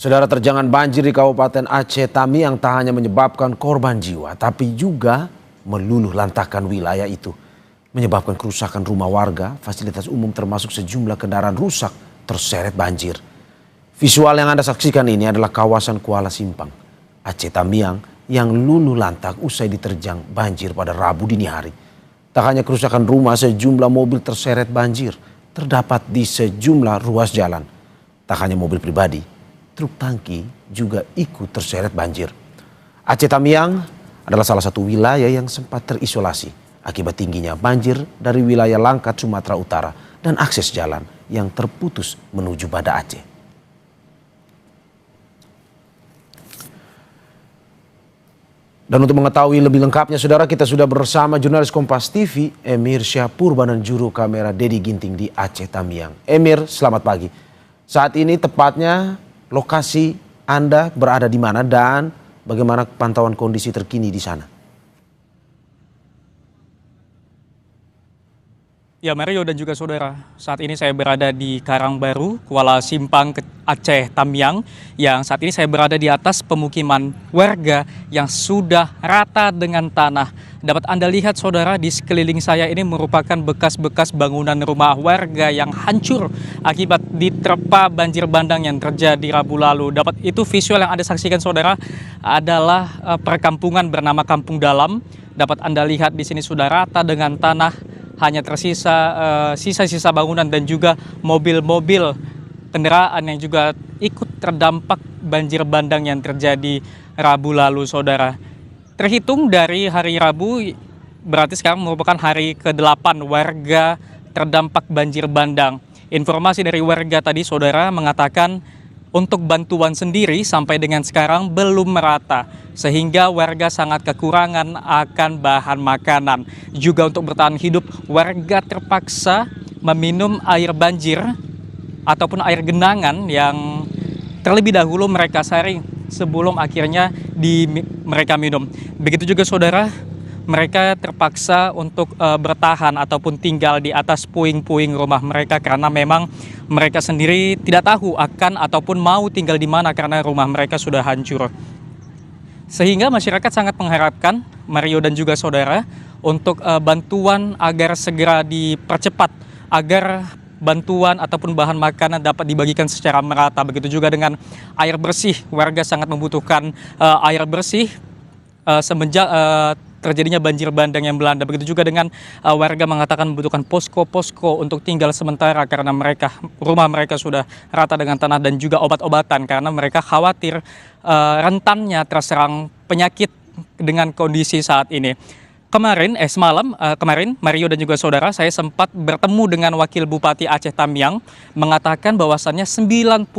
Saudara, terjangan banjir di Kabupaten Aceh Tamiang tak hanya menyebabkan korban jiwa, tapi juga meluluh lantakkan wilayah itu. Menyebabkan kerusakan rumah warga, fasilitas umum termasuk sejumlah kendaraan rusak terseret banjir. Visual yang Anda saksikan ini adalah kawasan Kuala Simpang, Aceh Tamiang yang luluh lantak usai diterjang banjir pada Rabu dini hari. Tak hanya kerusakan rumah, sejumlah mobil terseret banjir terdapat di sejumlah ruas jalan. Tak hanya mobil pribadi, truk tangki juga ikut terseret banjir. Aceh Tamiang adalah salah satu wilayah yang sempat terisolasi akibat tingginya banjir dari wilayah Langkat, Sumatera Utara dan akses jalan yang terputus menuju Banda Aceh. Dan untuk mengetahui lebih lengkapnya, saudara, kita sudah bersama jurnalis Kompas TV, Emir Syahpurban, dan juru kamera Dedi Ginting di Aceh Tamiang. Emir, selamat pagi. Saat ini tepatnya lokasi Anda berada di mana dan bagaimana pantauan kondisi terkini di sana? Ya, Mario dan juga saudara, saat ini saya berada di Karangbaru, Kuala Simpang, Aceh Tamiang, yang saat ini saya berada di atas pemukiman warga yang sudah rata dengan tanah. Dapat Anda lihat, saudara, di sekeliling saya ini merupakan bekas-bekas bangunan rumah warga yang hancur akibat diterpa banjir bandang yang terjadi Rabu lalu. Dapat itu visual yang Anda saksikan, saudara, adalah perkampungan bernama Kampung Dalam. Dapat Anda lihat di sini sudah rata dengan tanah. Hanya tersisa sisa-sisa bangunan dan juga mobil-mobil kendaraan yang juga ikut terdampak banjir bandang yang terjadi Rabu lalu, saudara. Terhitung dari hari Rabu, berarti sekarang merupakan hari ke-8 warga terdampak banjir bandang. Informasi dari warga tadi, saudara, mengatakan untuk bantuan sendiri sampai dengan sekarang belum merata, sehingga warga sangat kekurangan akan bahan makanan. Juga untuk bertahan hidup, warga terpaksa meminum air banjir ataupun air genangan yang terlebih dahulu mereka saring sebelum akhirnya mereka minum. Begitu juga, saudara, mereka terpaksa untuk bertahan ataupun tinggal di atas puing-puing rumah mereka karena memang mereka sendiri tidak tahu akan ataupun mau tinggal di mana karena rumah mereka sudah hancur. Sehingga masyarakat sangat mengharapkan, Mario dan juga saudara, untuk bantuan agar segera dipercepat, agar bantuan ataupun bahan makanan dapat dibagikan secara merata. Begitu juga dengan air bersih, warga sangat membutuhkan air bersih semenjak terjadinya banjir bandang yang melanda. Begitu juga dengan warga mengatakan membutuhkan posko-posko untuk tinggal sementara karena rumah mereka sudah rata dengan tanah, dan juga obat-obatan karena mereka khawatir rentannya terserang penyakit dengan kondisi saat ini. Semalam Mario dan juga saudara, saya sempat bertemu dengan Wakil Bupati Aceh Tamiang mengatakan bahwasannya 90%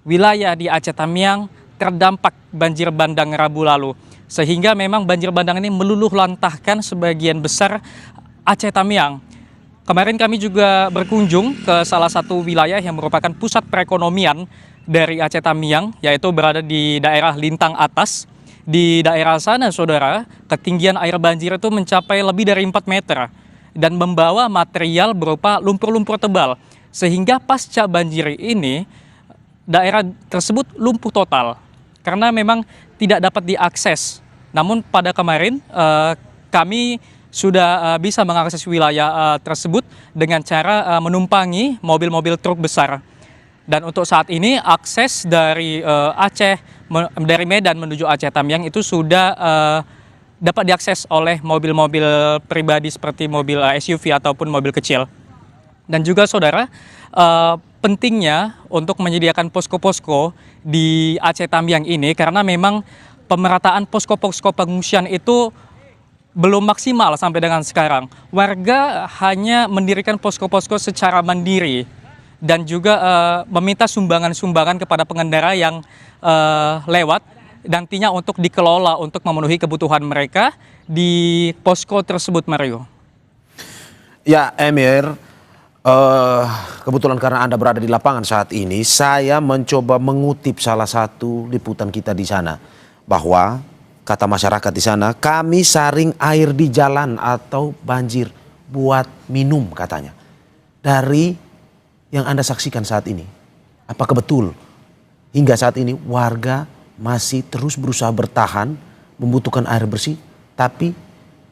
wilayah di Aceh Tamiang terdampak banjir bandang Rabu lalu. Sehingga memang banjir bandang ini meluluh lantahkan sebagian besar Aceh Tamiang. Kemarin kami juga berkunjung ke salah satu wilayah yang merupakan pusat perekonomian dari Aceh Tamiang, yaitu berada di daerah Lintang Atas. Di daerah sana, saudara, ketinggian air banjir itu mencapai lebih dari 4 meter dan membawa material berupa lumpur-lumpur tebal. Sehingga pasca banjir ini, daerah tersebut lumpuh total karena memang tidak dapat diakses. Namun pada kemarin kami sudah bisa mengakses wilayah tersebut dengan cara menumpangi mobil-mobil truk besar. Dan untuk saat ini akses dari dari Medan menuju Aceh Tamiang itu sudah dapat diakses oleh mobil-mobil pribadi seperti mobil SUV ataupun mobil kecil. Dan juga, saudara, pentingnya untuk menyediakan posko-posko di Aceh Tamiang ini karena memang pemerataan posko-posko pengungsian itu belum maksimal sampai dengan sekarang. Warga hanya mendirikan posko-posko secara mandiri dan juga meminta sumbangan-sumbangan kepada pengendara yang lewat, nantinya untuk dikelola untuk memenuhi kebutuhan mereka di posko tersebut, Mario. Ya, Emir, kebetulan karena Anda berada di lapangan saat ini, saya mencoba mengutip salah satu liputan kita di sana, bahwa kata masyarakat di sana, kami saring air di jalan atau banjir buat minum, katanya. Dari yang Anda saksikan saat ini, apakah betul Hingga saat ini warga masih terus berusaha bertahan, membutuhkan air bersih, tapi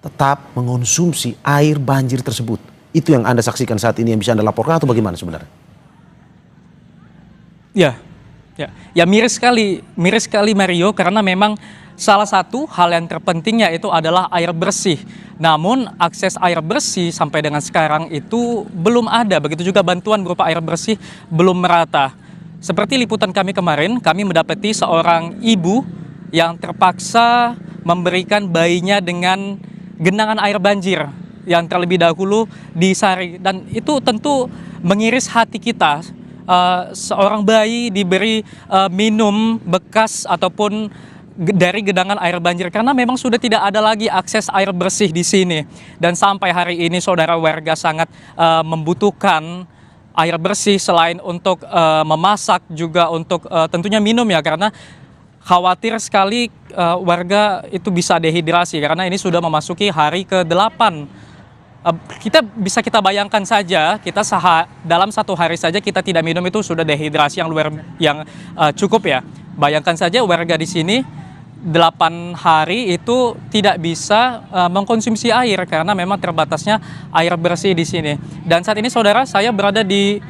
tetap mengonsumsi air banjir tersebut. Itu yang Anda saksikan saat ini yang bisa Anda laporkan atau bagaimana sebenarnya? Ya miris sekali Mario, karena memang salah satu hal yang terpenting yaitu adalah air bersih. Namun akses air bersih sampai dengan sekarang itu belum ada. Begitu juga bantuan berupa air bersih belum merata. Seperti liputan kami kemarin, kami mendapati seorang ibu yang terpaksa memberikan bayinya dengan genangan air banjir yang terlebih dahulu disari. Dan itu tentu mengiris hati kita. Seorang bayi diberi minum bekas ataupun dari genangan air banjir karena memang sudah tidak ada lagi akses air bersih di sini. Dan sampai hari ini saudara, warga sangat membutuhkan air bersih selain untuk memasak, juga untuk tentunya minum ya, karena khawatir sekali warga itu bisa dehidrasi karena ini sudah memasuki hari ke-8. Kita bayangkan saja, kita dalam satu hari saja kita tidak minum itu sudah dehidrasi yang cukup ya. Bayangkan saja warga di sini 8 hari itu tidak bisa mengkonsumsi air karena memang terbatasnya air bersih di sini. Dan saat ini saudara, saya berada di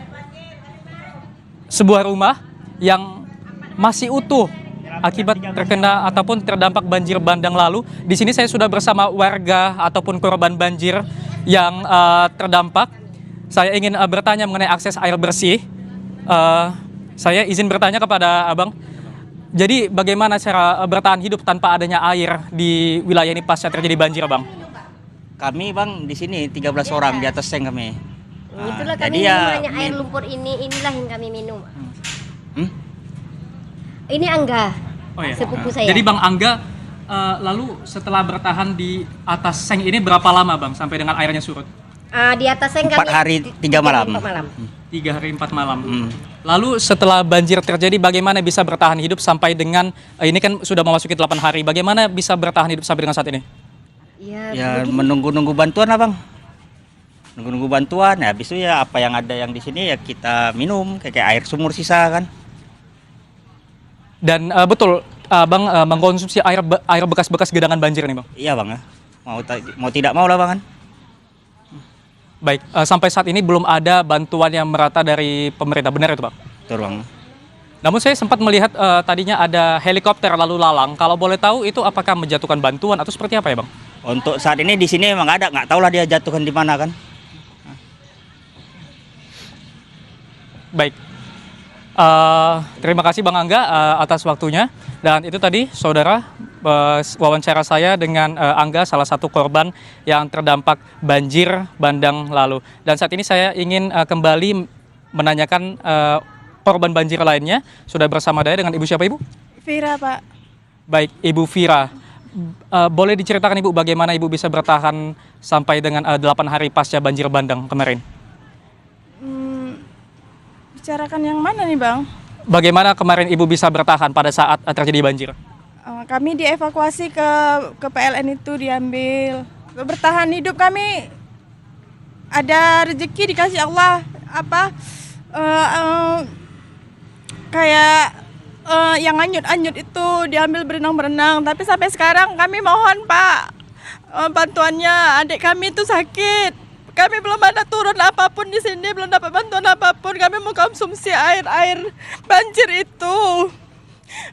sebuah rumah yang masih utuh akibat terkena ataupun terdampak banjir bandang lalu. Di sini saya sudah bersama warga ataupun korban banjir yang terdampak. Saya ingin bertanya mengenai akses air bersih. Saya izin bertanya kepada Abang. Jadi bagaimana cara bertahan hidup tanpa adanya air di wilayah ini pasca terjadi banjir, Bang? Kami Bang di sini 13 orang di atas tank kami. Itulah kami jadi minum air lumpur inilah yang kami minum. Ini Angga, Oh ya. sepupu saya. Jadi Bang Angga, lalu setelah bertahan di atas seng ini berapa lama Bang sampai dengan airnya surut? Di atas seng 4 hari 3 malam. 3 hari 4 malam. Lalu setelah banjir terjadi bagaimana bisa bertahan hidup sampai dengan ini kan sudah memasuki 8 hari. Bagaimana bisa bertahan hidup sampai dengan saat ini? Ya menunggu-nunggu bantuan lah Bang. Nunggu-nunggu bantuan ya, habis itu ya apa yang ada yang di sini ya kita minum kayak air sumur sisa kan. Dan betul Bang mengkonsumsi air bekas-bekas genangan banjir nih Bang? Iya Bang ya. Mau tidak mau lah Bang kan. Baik, sampai saat ini belum ada bantuan yang merata dari pemerintah, benar itu Bang? Betul Bang. Namun saya sempat melihat tadinya ada helikopter lalu lalang. Kalau boleh tahu itu apakah menjatuhkan bantuan atau seperti apa ya Bang? Untuk saat ini di sini memang ada, nggak tahu lah dia jatuhkan di mana kan. Baik, terima kasih Bang Angga atas waktunya. Dan itu tadi saudara wawancara saya dengan Angga, salah satu korban yang terdampak banjir bandang lalu. Dan saat ini saya ingin kembali menanyakan korban banjir lainnya. Sudah bersama saya dengan Ibu siapa Ibu? Vira, Pak. Baik, Ibu Vira. Boleh diceritakan Ibu bagaimana Ibu bisa bertahan sampai dengan 8 hari pasca banjir bandang kemarin? Bicarakan yang mana nih Bang? Bagaimana kemarin Ibu bisa bertahan pada saat terjadi banjir? Kami dievakuasi ke PLN itu, diambil. Bertahan hidup kami ada rezeki dikasih Allah, kayak yang anyut-anyut itu diambil berenang-berenang. Tapi sampai sekarang kami mohon Pak, bantuannya. Adik kami itu sakit. Kami belum ada turun apapun di sini, belum dapat bantuan apapun. Kami mau konsumsi air banjir itu.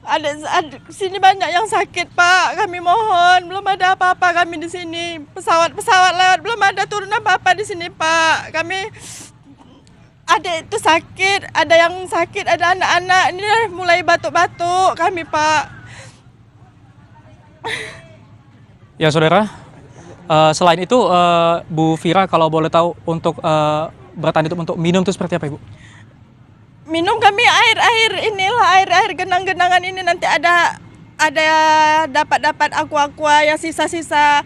Ada sini banyak yang sakit Pak. Kami mohon, belum ada apa-apa kami di sini. Pesawat lewat, belum ada turun apa-apa di sini Pak. Kami ada itu sakit, ada yang sakit, ada anak-anak. Ini mulai batuk-batuk kami Pak. Ya saudara, selain itu Bu Vira kalau boleh tahu untuk bertahan hidup untuk minum itu seperti apa Ibu? Minum kami air genang-genangan ini, nanti ada dapat aqua yang sisa-sisa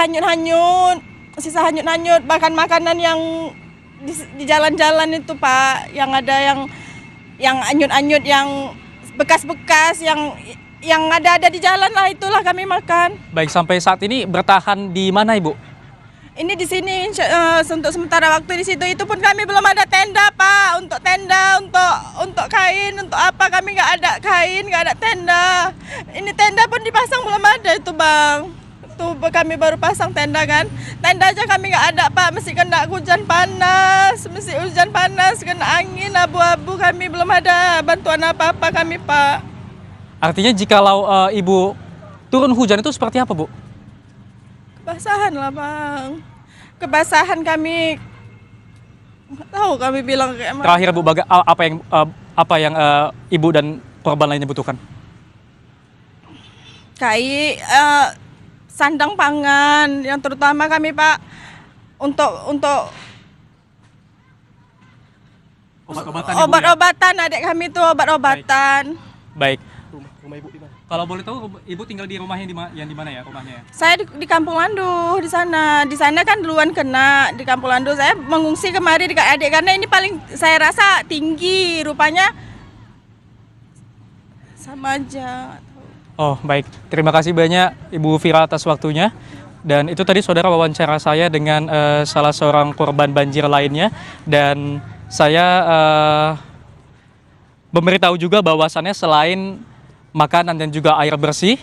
hanyut-hanyut, bahkan makanan yang di jalan-jalan itu Pak, yang ada yang anyut-anyut, yang bekas-bekas, yang ada di jalan lah, itulah kami makan. Baik, sampai saat ini bertahan di mana Ibu? Ini di sini untuk sementara waktu di situ itu pun kami belum ada tenda Pak, untuk tenda, untuk kain, untuk apa kami nggak ada kain, nggak ada tenda. Ini tenda pun dipasang belum ada itu Bang. Tuh kami baru pasang tenda kan. Tenda aja kami nggak ada Pak, mesti kena hujan panas, kena angin abu-abu, kami belum ada bantuan apa-apa kami Pak. Artinya jikalau Ibu turun hujan itu seperti apa, Bu? Kebasahan lah Bang, kebasahan kami, nggak tahu kami bilang kayak mana. Terakhir Bu, apa yang Ibu dan korban lainnya butuhkan? Sandang pangan yang terutama kami Pak, untuk obat-obatan adik kami itu obat-obatan. Baik. Rumah Ibu di mana? Kalau boleh tahu Ibu tinggal di rumah yang di mana ya rumahnya ya? Saya di Kampung Landu di sana. Di sana kan duluan kena di Kampung Landu. Saya mengungsi kemari di adik karena ini paling saya rasa tinggi, rupanya sama aja. Oh baik, terima kasih banyak Ibu Vira atas waktunya. Dan itu tadi saudara wawancara saya dengan salah seorang korban banjir lainnya. Dan saya memberitahu juga bahwasannya selain makanan dan juga air bersih,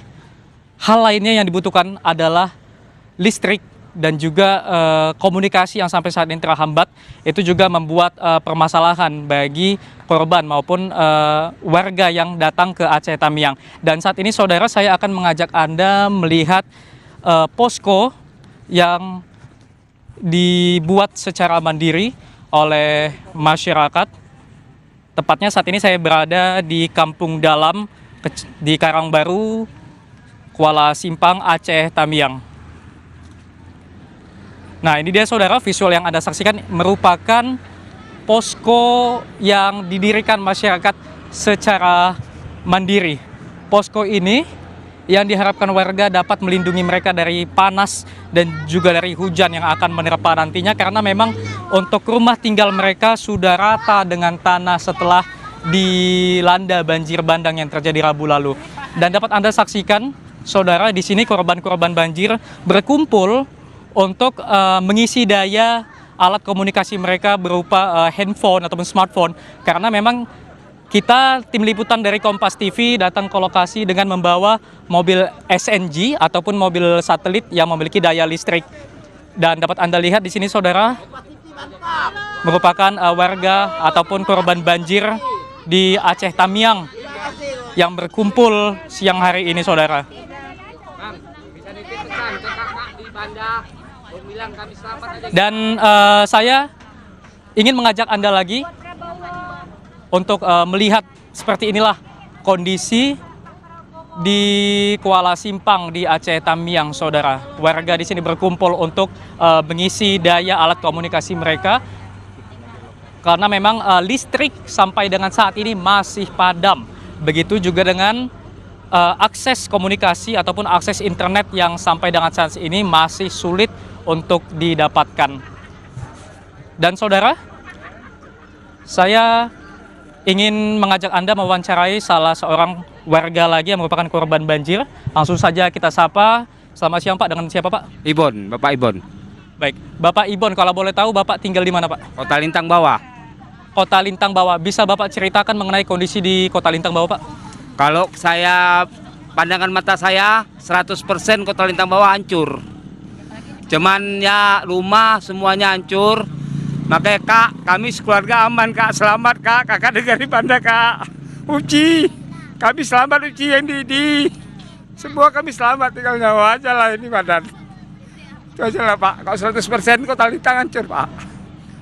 hal lainnya yang dibutuhkan adalah listrik dan juga komunikasi yang sampai saat ini terhambat. Itu juga membuat permasalahan bagi korban maupun warga yang datang ke Aceh Tamiang. Dan saat ini saudara, saya akan mengajak Anda melihat posko yang dibuat secara mandiri oleh masyarakat. Tepatnya saat ini saya berada di Kampung Dalam di Karangbaru, Kuala Simpang, Aceh Tamiang. Nah, ini dia saudara, visual yang Anda saksikan merupakan posko yang didirikan masyarakat secara mandiri. Posko ini yang diharapkan warga dapat melindungi mereka dari panas dan juga dari hujan yang akan menerpa nantinya, karena memang untuk rumah tinggal mereka sudah rata dengan tanah setelah dilanda banjir bandang yang terjadi Rabu lalu. Dan dapat Anda saksikan saudara, di sini korban-korban banjir berkumpul untuk mengisi daya alat komunikasi mereka berupa handphone ataupun smartphone, karena memang kita tim liputan dari Kompas TV datang ke lokasi dengan membawa mobil SNG ataupun mobil satelit yang memiliki daya listrik. Dan dapat Anda lihat di sini saudara, merupakan warga ataupun korban banjir di Aceh Tamiang yang berkumpul siang hari ini saudara. Dan saya ingin mengajak Anda lagi untuk melihat seperti inilah kondisi di Kuala Simpang di Aceh Tamiang saudara. Warga di sini berkumpul untuk mengisi daya alat komunikasi mereka, karena memang listrik sampai dengan saat ini masih padam. Begitu juga dengan akses komunikasi ataupun akses internet yang sampai dengan saat ini masih sulit untuk didapatkan. Dan saudara, saya ingin mengajak Anda mewawancarai salah seorang warga lagi yang merupakan korban banjir. Langsung saja kita sapa. Selamat siang Pak, dengan siapa Pak? Ibon, Bapak Ibon. Baik, Bapak Ibon, kalau boleh tahu Bapak tinggal di mana Pak? Kota Lintang Bawah. Kota Lintang Bawah. Bisa Bapak ceritakan mengenai kondisi di Kota Lintang Bawah Pak? Kalau saya, pandangan mata saya 100% Kota Lintang Bawah hancur. Cuman ya rumah semuanya hancur. Makanya Kak, kami sekeluarga aman Kak, selamat Kak. Kakak dengar di Banda Kak. Uci, kami selamat Uci yang di. Semua kami selamat, tinggal nyawa aja lah ini badan. Itu aja lah Pak, kalau 100% Kota Lintang hancur Pak.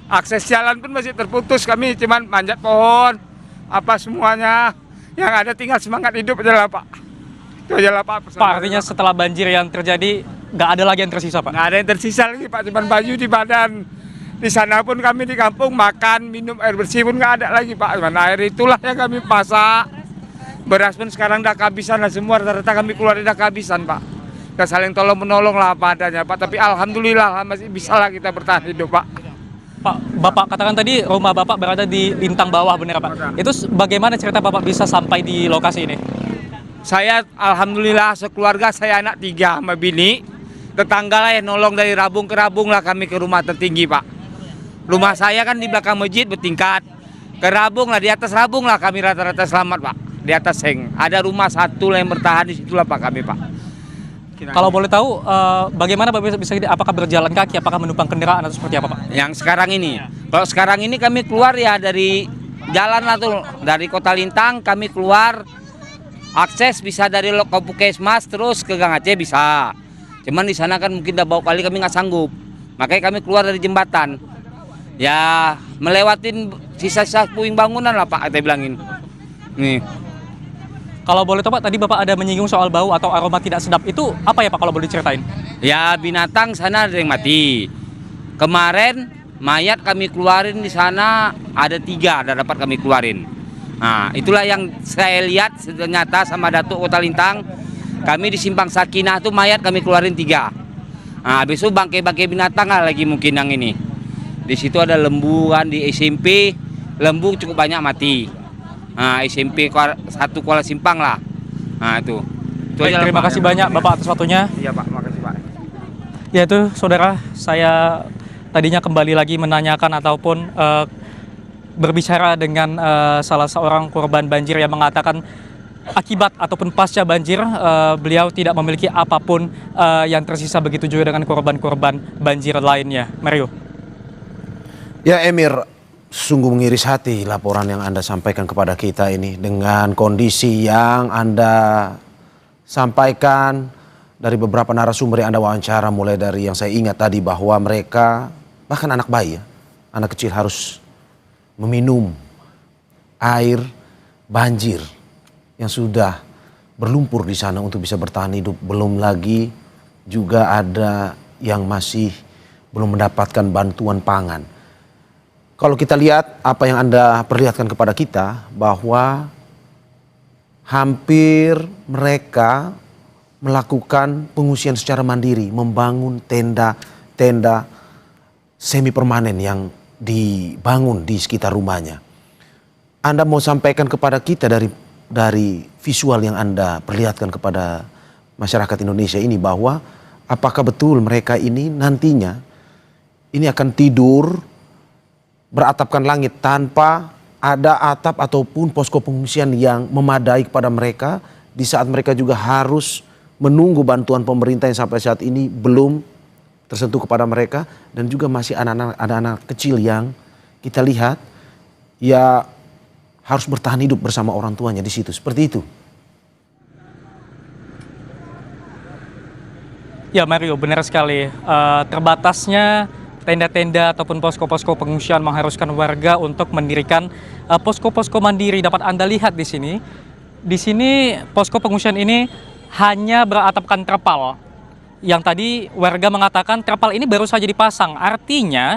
Akses jalan pun masih terputus, kami cuman manjat pohon, apa semuanya. Yang ada tinggal semangat hidup aja lah Pak. Itu aja lah Pak. Pak, artinya setelah banjir yang terjadi, nggak ada lagi yang tersisa Pak? Nggak ada yang tersisa lagi Pak, cuman baju di badan. Di sana pun kami di kampung makan, minum air bersih pun nggak ada lagi Pak. Cuman air itulah yang kami masak. Beras pun sekarang udah kehabisan lah semua, rata-rata kami keluar udah kehabisan Pak. Kita saling tolong-menolong lah apa adanya Pak. Tapi alhamdulillah masih bisa lah kita bertahan hidup Pak. Pak, Bapak katakan tadi rumah Bapak berada di Lintang Bawah, benar Pak? Itu bagaimana cerita Bapak bisa sampai di lokasi ini? Saya alhamdulillah sekeluarga, saya anak 3 sama bini. tetangga lah yang nolong dari Rabung ke Rabung lah kami ke rumah tertinggi Pak. Rumah saya kan di belakang masjid bertingkat. Ke Rabung lah, di atas Rabung lah kami rata-rata selamat Pak. Di atas seng. Ada rumah satu lah yang bertahan di situlah Pak kami Pak. Kalau boleh tahu bagaimana Bapak bisa apakah berjalan kaki, apakah menumpang kendaraan atau seperti apa Pak? Yang sekarang ini. Kalau sekarang ini kami keluar ya dari jalan lah tuh. Dari Kota Lintang kami keluar. Akses bisa dari Puskesmas terus ke Gang Aceh bisa. Cuman di sana kan mungkin udah bau kali kami nggak sanggup. Makanya kami keluar dari jembatan. Ya melewatin sisa-sisa puing bangunan lah Pak, saya bilangin. Nih. Kalau boleh tahu Pak, tadi Bapak ada menyinggung soal bau atau aroma tidak sedap. Itu apa ya Pak kalau boleh diceritain? Ya binatang sana ada yang mati. Kemarin mayat kami keluarin di sana ada 3, ada dapat kami keluarin. Nah itulah yang saya lihat ternyata sama Datuk Kota Lintang. Kami di Simpang Sakinah tuh mayat kami keluarin 3. Nah habis itu bangkai-bangkai binatang lah lagi mungkin yang ini. Di situ ada lembu kan di SMP, lembu cukup banyak mati. Nah SMP 1 Kuala Simpang lah. Nah itu. Baik, terima kasih banyak Bapak atas waktunya. Iya Pak, makasih Pak. Ya itu saudara, saya tadinya kembali lagi menanyakan ataupun berbicara dengan salah seorang korban banjir yang mengatakan akibat ataupun pasca banjir beliau tidak memiliki apapun yang tersisa, begitu juga dengan korban-korban banjir lainnya. Mario. Ya Emir, sungguh mengiris hati laporan yang Anda sampaikan kepada kita ini dengan kondisi yang Anda sampaikan dari beberapa narasumber yang Anda wawancara, mulai dari yang saya ingat tadi bahwa mereka bahkan anak bayi ya, anak kecil harus meminum air banjir yang sudah berlumpur di sana untuk bisa bertahan hidup. Belum lagi juga ada yang masih belum mendapatkan bantuan pangan. Kalau kita lihat apa yang Anda perlihatkan kepada kita bahwa hampir mereka melakukan pengungsian secara mandiri, membangun tenda-tenda semi permanen yang dibangun di sekitar rumahnya. Anda mau sampaikan kepada kita dari visual yang Anda perlihatkan kepada masyarakat Indonesia ini bahwa apakah betul mereka ini nantinya ini akan tidur beratapkan langit tanpa ada atap ataupun posko pengungsian yang memadai kepada mereka di saat mereka juga harus menunggu bantuan pemerintah yang sampai saat ini belum tersentuh kepada mereka, dan juga masih anak-anak kecil yang kita lihat ya harus bertahan hidup bersama orang tuanya di situ. Seperti itu. Ya Mario, benar sekali. Terbatasnya tenda-tenda ataupun posko-posko pengungsian mengharuskan warga untuk mendirikan posko-posko mandiri. Dapat Anda lihat di sini. Di sini posko pengungsian ini hanya beratapkan terpal. Yang tadi warga mengatakan terpal ini baru saja dipasang. Artinya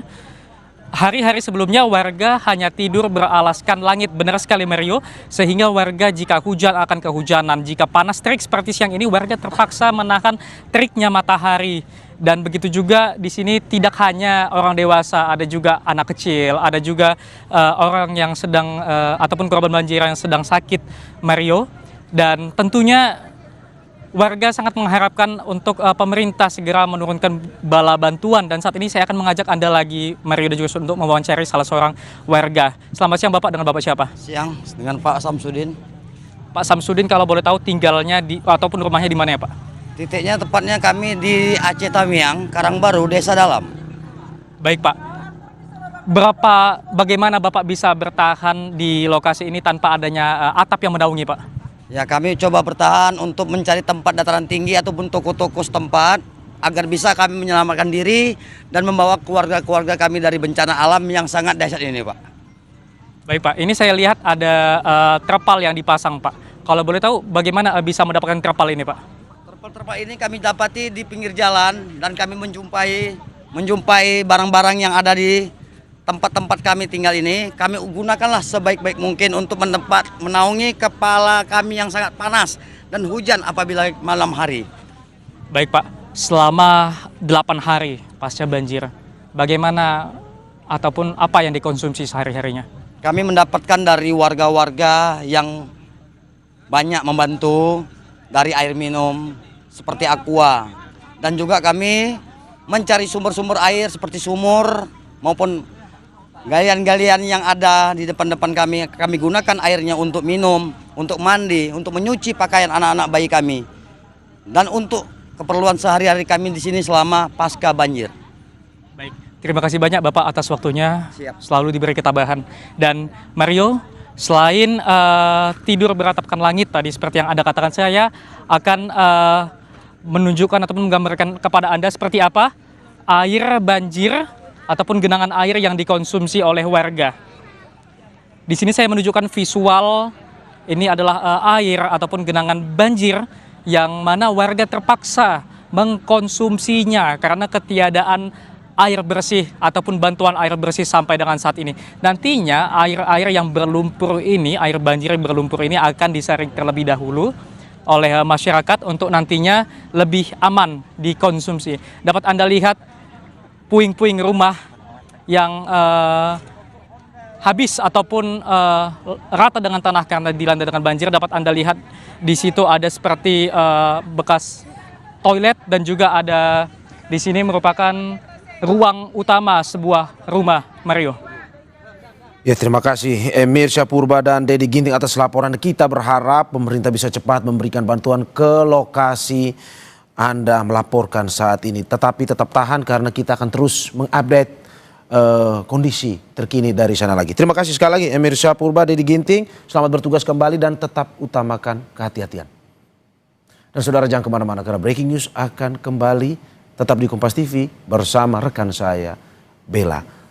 hari-hari sebelumnya warga hanya tidur beralaskan langit. Benar sekali Mario. Sehingga warga jika hujan akan kehujanan. Jika panas terik seperti siang ini, warga terpaksa menahan teriknya matahari. Dan begitu juga di sini tidak hanya orang dewasa, ada juga anak kecil, ada juga orang yang sedang ataupun korban banjir yang sedang sakit, Mario. Dan tentunya warga sangat mengharapkan untuk pemerintah segera menurunkan bala bantuan. Dan saat ini saya akan mengajak Anda lagi, Mario, dan juga untuk mewawancari salah seorang warga. Selamat siang Bapak, dengan Bapak siapa? Siang, dengan Pak Samsudin. Pak Samsudin, kalau boleh tahu tinggalnya ataupun rumahnya di mana ya Pak? Titiknya tepatnya kami di Aceh Tamiang, Karangbaru, Desa Dalam. Baik Pak. Bagaimana Bapak bisa bertahan di lokasi ini tanpa adanya atap yang menaungi Pak? Ya, kami coba bertahan untuk mencari tempat dataran tinggi ataupun toko-toko setempat agar bisa kami menyelamatkan diri dan membawa keluarga-keluarga kami dari bencana alam yang sangat dahsyat ini Pak. Baik Pak, ini saya lihat ada terpal yang dipasang Pak. Kalau boleh tahu bagaimana bisa mendapatkan terpal ini Pak? Terpal ini kami dapati di pinggir jalan dan kami menjumpai barang-barang yang ada di tempat-tempat kami tinggal ini. Kami gunakanlah sebaik-baik mungkin untuk menaungi kepala kami yang sangat panas dan hujan apabila malam hari. Baik Pak, selama 8 hari pasca banjir, bagaimana ataupun apa yang dikonsumsi sehari-harinya? Kami mendapatkan dari warga-warga yang banyak membantu dari air minum seperti aqua dan juga kami mencari sumber-sumber air seperti sumur maupun galian-galian yang ada di depan-depan kami. Kami gunakan airnya untuk minum, untuk mandi, untuk menyuci pakaian anak-anak bayi kami, dan untuk keperluan sehari-hari kami di sini selama pasca banjir. Baik, terima kasih banyak Bapak atas waktunya. Siap. Selalu diberi ketabahan. Dan Mario, selain tidur beratapkan langit tadi seperti yang Anda katakan, saya akan menunjukkan ataupun menggambarkan kepada Anda seperti apa air banjir ataupun genangan air yang dikonsumsi oleh warga. Di sini saya menunjukkan visual, ini adalah air ataupun genangan banjir yang mana warga terpaksa mengkonsumsinya karena ketiadaan air bersih ataupun bantuan air bersih sampai dengan saat ini. Nantinya air-air yang berlumpur ini, air banjir yang berlumpur ini akan disaring terlebih dahulu oleh masyarakat untuk nantinya lebih aman dikonsumsi. Dapat Anda lihat puing-puing rumah yang habis ataupun rata dengan tanah karena dilanda dengan banjir. Dapat Anda lihat di situ ada seperti bekas toilet dan juga ada di sini merupakan ruang utama sebuah rumah, Mario. Ya, terima kasih Emir Syahpurba dan Dedi Ginting atas laporan. Kita berharap pemerintah bisa cepat memberikan bantuan ke lokasi Anda melaporkan saat ini. Tetapi tetap tahan karena kita akan terus mengupdate kondisi terkini dari sana lagi. Terima kasih sekali lagi Emir Syahpurba, Dedi Ginting. Selamat bertugas kembali dan tetap utamakan kehati-hatian. Dan saudara jangan kemana-mana karena breaking news akan kembali tetap di Kompas TV bersama rekan saya Bella.